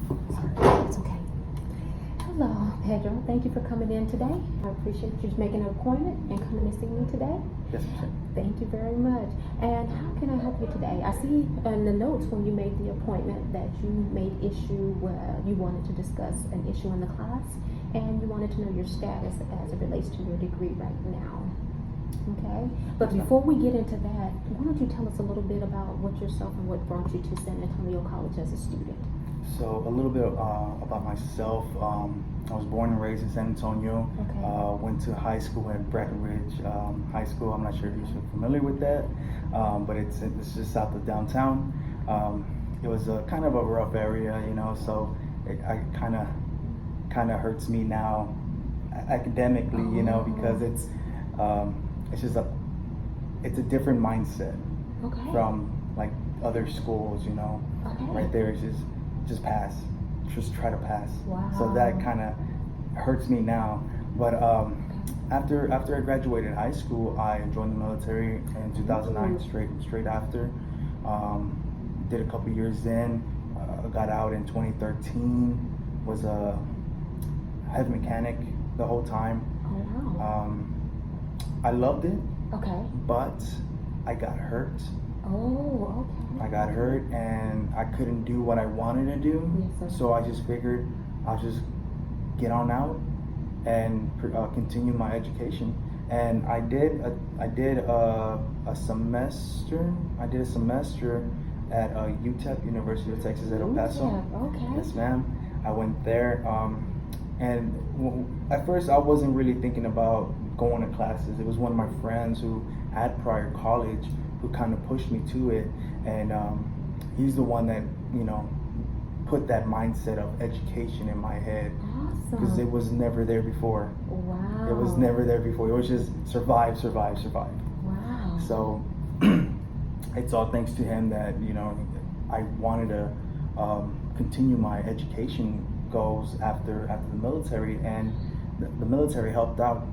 Sorry, it's okay. Hello, Pedro. Thank you for coming in today. I appreciate you making an appointment and coming to see me today. Yes, ma'am. Thank you very much. And how can I help you today? I see in the notes when you made the appointment that you made issue where you wanted to discuss an issue in the class and you wanted to know your status as it relates to your degree right now. Okay, but before we get into that, why don't you tell us a little bit about what yourself and what brought you to San Antonio College as a student? So a little bit about myself. I was born and raised in San Antonio. Okay. Went to high school at Breckenridge High School. I'm not sure if you're familiar with that, but it's just south of downtown. It was a kind of a rough area, you know, so it kind of hurts me now academically, you know, because it's just it's a different mindset from like other schools, you know. Right there is just pass, just try to pass. Wow. So that kind of hurts me now. But after I graduated high school, I joined the military in 2009. Straight after, did a couple years in. Got out in 2013. Was a head mechanic the whole time. Oh wow. I loved it. Okay. But I got hurt. Oh, okay. I got hurt and I couldn't do what I wanted to do. Yes, sir. So I just figured I'll just get on out and continue my education. And I did a semester. I did a semester at UTEP, University of Texas at El Paso. UTEP, okay. Yes, ma'am. I went there. And at first I wasn't really thinking about going to classes. It was one of my friends who had prior college who kind of pushed me to it, and he's the one that, you know, put that mindset of education in my head. Awesome. Because it was never there before. Wow. It was never there before. It was just survive. Wow. So it's all thanks to him that, you know, I wanted to continue my education goals after the military, and the military helped out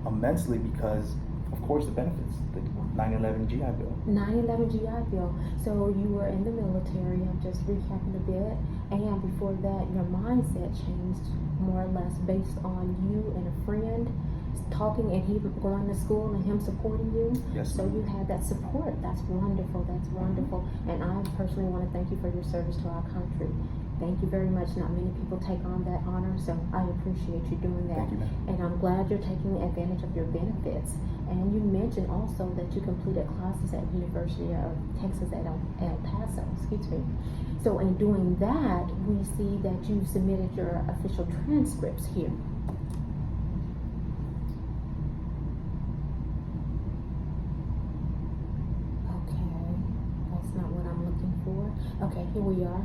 immensely because, of course, the benefits, the 9/11 GI Bill. 9/11 GI Bill. So you were in the military. I'm just recapping a bit. And before that, your mindset changed more or less based on you and a friend talking and he going to school and him supporting you. Yes. So you had that support. That's wonderful. That's wonderful. And I personally want to thank you for your service to our country. Thank you very much. Not many people take on that honor, so I appreciate you doing that. Thank you, ma'am. And I'm glad you're taking advantage of your benefits. And you mentioned also that you completed classes at University of Texas at El Paso, excuse me. So in doing that, we see that you submitted your official transcripts here. Okay, that's not what I'm looking for. Okay, here we are.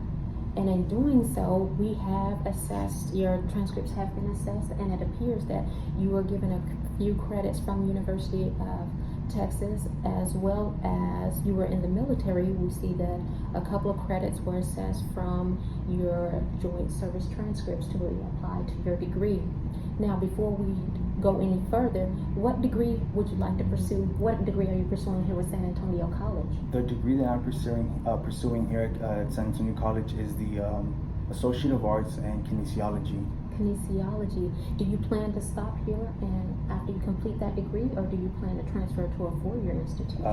And in doing so, we have assessed, your transcripts have been assessed, and it appears that you were given a few credits from the University of Texas, as well as you were in the military. We see that a couple of credits were assessed from your joint service transcripts to apply to your degree. Now, before we go any further, what degree would you like to pursue? What degree are you pursuing here with San Antonio College? The degree that I'm pursuing here at San Antonio College is the Associate of Arts in Kinesiology. Kinesiology. Do you plan to stop here and after you complete that degree, or do you plan to transfer to a four-year institution?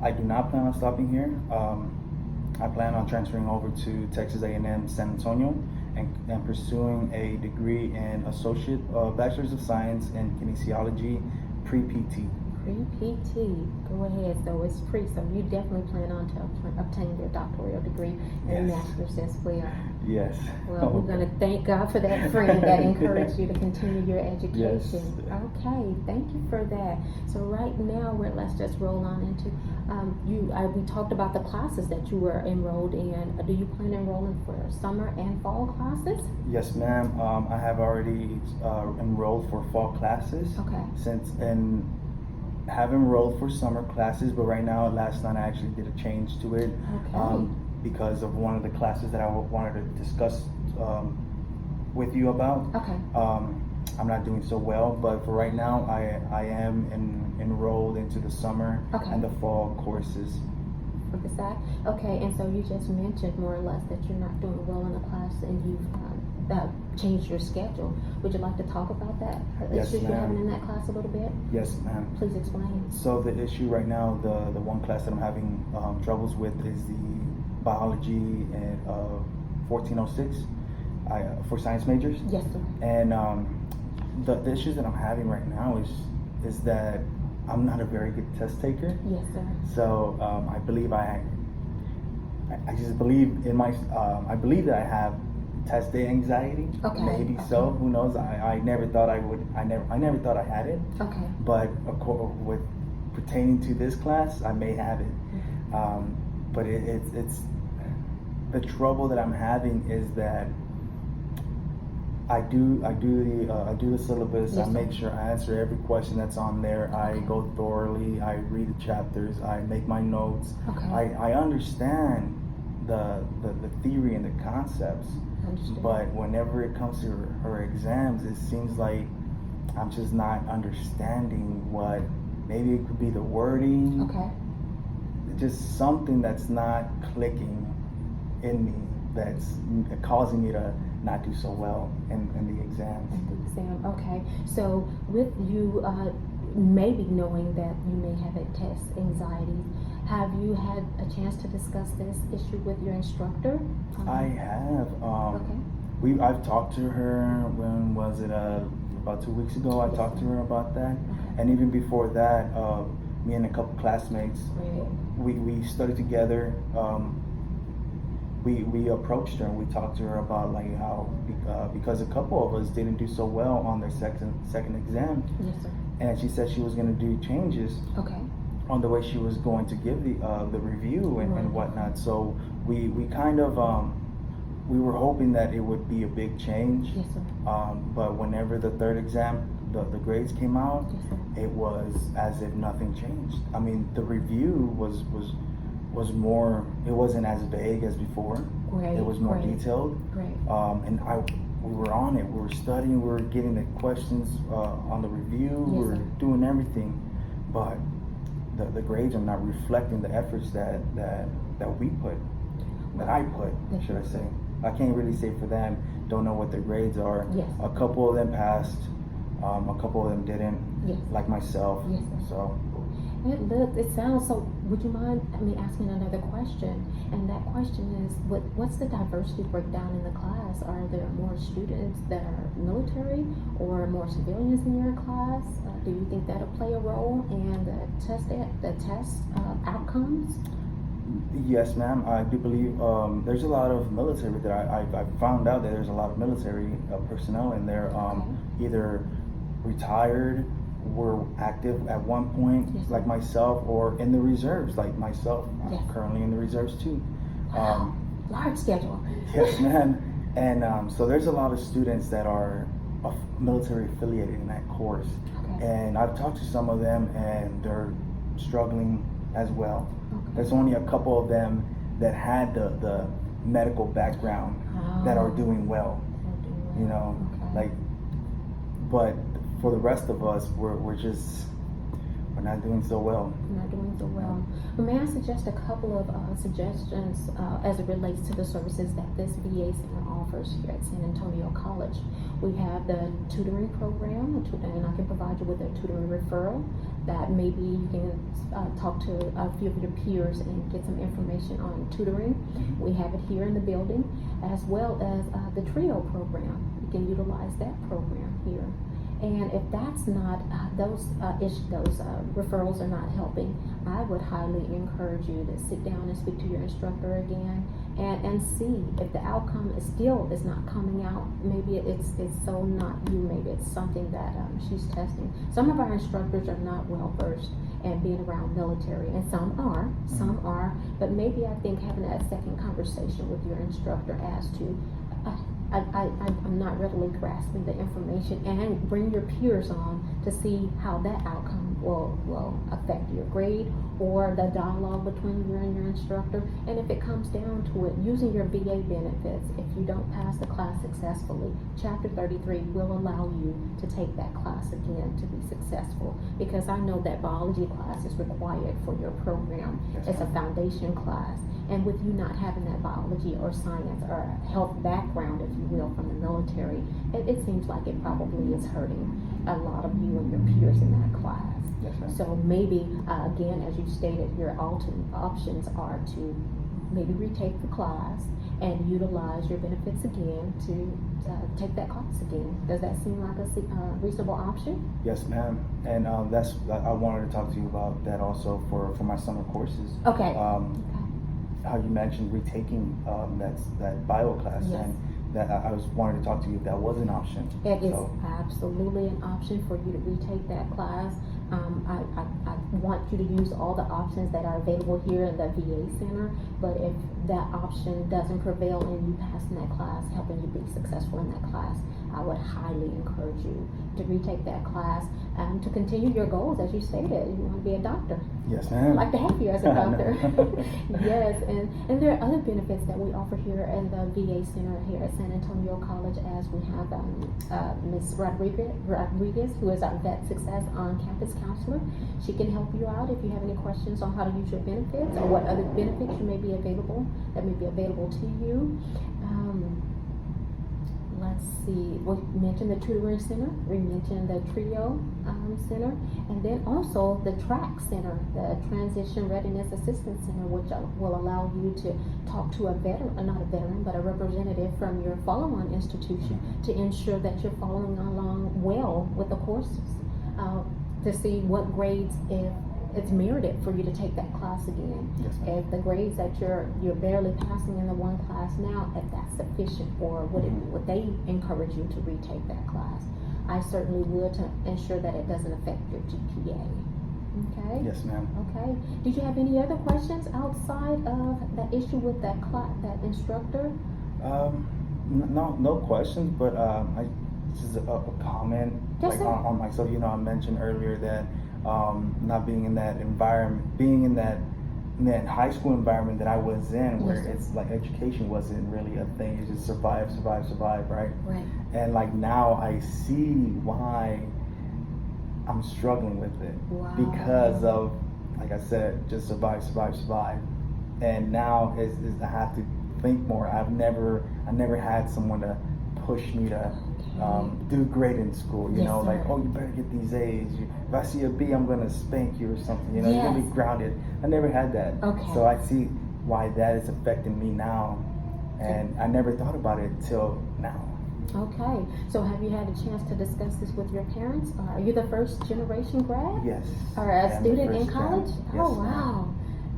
I do not plan on stopping here. I plan on transferring over to Texas A&M San Antonio and pursuing a degree in Bachelor's of Science in Kinesiology pre-PT. Pre-PT. Go ahead. So it's pre. So you definitely plan on to obtain your doctoral degree and master's as well. Yes. Well, we're going to thank God for that friend that encouraged you to continue your education. Yes. Okay, thank you for that. So right now, let's just roll on into we talked about the classes that you were enrolled in. Do you plan enrolling for summer and fall classes? Yes, ma'am. I have already enrolled for fall classes. Okay. Have enrolled for summer classes, but right now, last night I actually did a change to it. Okay. Because of one of the classes that I wanted to discuss with you about. Okay. I'm not doing so well, but for right now, I am enrolled into the summer and the fall courses. for the SAC. Okay, and so you just mentioned more or less that you're not doing well in the class and you've changed your schedule. Would you like to talk about that? Yes, Issues you're ma'am. having in that class a little bit? Yes, ma'am. Please explain. So the issue right now, the one class that I'm having troubles with is the biology and 1406 for science majors. Yes, sir. And the issues that I'm having right now is that I'm not a very good test taker. Yes, sir. So I believe I just believe in my I believe that I have test day anxiety. Okay. Maybe so. Who knows? I never thought I would. I never thought I had it. Okay. But of course, with pertaining to this class, I may have it. Mm-hmm. But it's the trouble that I'm having is that I do the syllabus. Yes, I make sure I answer every question that's on there. I Okay. go thoroughly. I read the chapters. I make my notes. Okay. I understand the theory and the concepts. Understood. But whenever it comes to her exams, it seems like I'm just not understanding what. Maybe it could be the wording. Okay. Just something that's not clicking in me, that's causing me to not do so well in the exams. Exam. Okay. So with you maybe knowing that you may have a test anxiety, have you had a chance to discuss this issue with your instructor? I have. Okay. I've talked to her. When was it? About 2 weeks ago. I talked to her about that, Okay. and even before that, me and a couple classmates, Right. we studied together. We approached her and we talked to her about like how because a couple of us didn't do so well on their second exam, Yes, sir. and she said she was going to do changes Okay. on the way she was going to give the review and Right. whatnot. So we kind of we were hoping that it would be a big change. Yes, sir. But whenever the third exam, the grades came out, Yes, sir. it was as if nothing changed. I mean, the review was more. It wasn't as vague as before. Great. It was more Great. detailed. Great. And we were on it. We were studying. We were getting the questions on the review. Yes, We were sir. doing everything, but the grades are not reflecting the efforts that we put. That I put, Yes, should I sir. say? I can't really say for them. Don't know what their grades are. Yes. A couple of them passed. A couple of them didn't. Yes. Like myself. Yes, sir. So. It sounds so. Would you mind me asking another question? And that question is, what's the diversity breakdown in the class? Are there more students that are military or more civilians in your class? Do you think that'll play a role in the test outcomes? Yes, ma'am. I do believe there's a lot of military that I found out that there's a lot of military personnel in there. Either retired, were active at one point, Yes, like myself, or in the reserves, like myself. Yes. I'm currently in the reserves too. Wow. Large schedule. Yes, ma'am. And so there's a lot of students that are military affiliated in that course. Okay. And I've talked to some of them, and they're struggling as well. Okay. There's only a couple of them that had the medical background that are doing well. You know, Okay. like, but for the rest of us, we're not doing so well. Not doing so well. Well, may I suggest a couple of suggestions as it relates to the services that this VA Center offers here at San Antonio College? We have the tutoring program, and I can provide you with a tutoring referral that maybe you can talk to a few of your peers and get some information on tutoring. We have it here in the building, as well as the TRIO program. You can utilize that program here. And if that's not, those referrals are not helping, I would highly encourage you to sit down and speak to your instructor again and see if the outcome is not coming out. Maybe it's so not you, maybe it's something that she's testing. Some of our instructors are not well versed in being around military, and some are, but maybe I think having that second conversation with your instructor as to I'm not readily grasping the information, and bring your peers on to see how that outcome will affect your grade or the dialogue between you and your instructor. And if it comes down to it, using your VA benefits, if you don't pass the class successfully, Chapter 33 will allow you to take that class again to be successful. Because I know that biology class is required for your program. Yes, it's a foundation class. And with you not having that biology or science or health background, if you will, from the military, it seems like it probably is hurting a lot of you and your peers in that class. Yes, ma'am. So maybe, again, as you stated, your options are to maybe retake the class and utilize your benefits again to take that class again. Does that seem like a reasonable option? Yes, ma'am. And I wanted to talk to you about that also for my summer courses. Okay. How you mentioned retaking that bio class, Yes. and that I was wanting to talk to you if that was an option. It is absolutely an option for you to retake that class. I want you to use all the options that are available here in the VA Center, but if that option doesn't prevail and you pass in that class, helping you be successful in that class, I would highly encourage you to retake that class to continue your goals. As you stated, you want to be a doctor. Yes, ma'am. I'd like to have you as a doctor. Yes, and there are other benefits that we offer here in the VA Center here at San Antonio College, as we have Ms. Rodriguez, who is our Vet Success on-campus counselor. She can help you out if you have any questions on how to use your benefits or what other benefits that may be available to you. Let's see, we mentioned the tutoring center, we mentioned the TRIO center, and then also the TRAC center, the Transition Readiness Assistance Center, which will allow you to talk to a veteran, not a veteran, but a representative from your follow-on institution to ensure that you're following along well with the courses, to see what grades, if it's merited for you to take that class again. Yes, ma'am. If the grades that you're barely passing in the one class now, if that's sufficient, or would they encourage you to retake that class? I certainly would, to ensure that it doesn't affect your GPA. Okay? Yes, ma'am. Okay. Did you have any other questions outside of the issue with that instructor? No questions, but just a comment. Yes, sir. On myself. I mentioned earlier that not being in that environment, being in that high school environment that I was in, where Yes, it's like education wasn't really a thing. It's just survive, right? Right. And like now I see why I'm struggling with it. Wow. Because of, like I said, just survive. And now is I have to think more. I never had someone to push me to do great in school. You Yes, know, sir. like, oh, you better get these A's. If I see a B, I'm gonna spank you or something. You're Yes. gonna be grounded. I never had that. Okay. So I see why that is affecting me now, and I never thought about it till now. Okay. So have you had a chance to discuss this with your parents? Are you the first generation grad? Yes. Or a I am the student in first college? gen. Oh, Yes, ma'am. wow.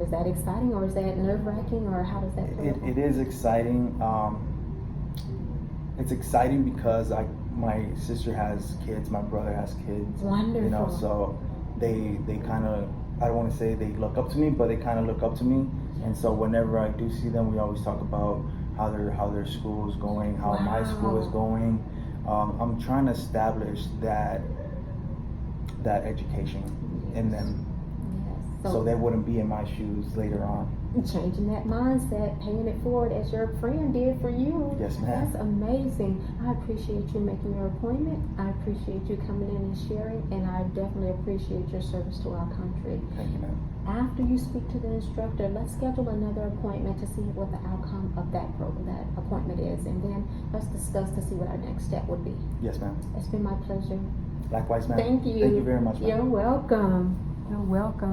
Is that exciting, or is that nerve-wracking, or how does that feel? It is exciting. It's exciting because my sister has kids, my brother has kids. Wonderful. So they kind of, I don't want to say they look up to me, but they kind of look up to me. And so whenever I do see them, we always talk about how their school is going, how my school is going. I'm trying to establish that education in them, Yes. so they wouldn't be in my shoes later on. Changing that mindset, paying it forward as your friend did for you. Yes, ma'am. That's amazing. I appreciate you making your appointment. I appreciate you coming in and sharing, and I definitely appreciate your service to our country. Thank you, ma'am. After you speak to the instructor, let's schedule another appointment to see what the outcome of that appointment is, and then let's discuss to see what our next step would be. Yes, ma'am. It's been my pleasure. Likewise, ma'am. Thank you. Thank you very much, ma'am. You're welcome. You're welcome.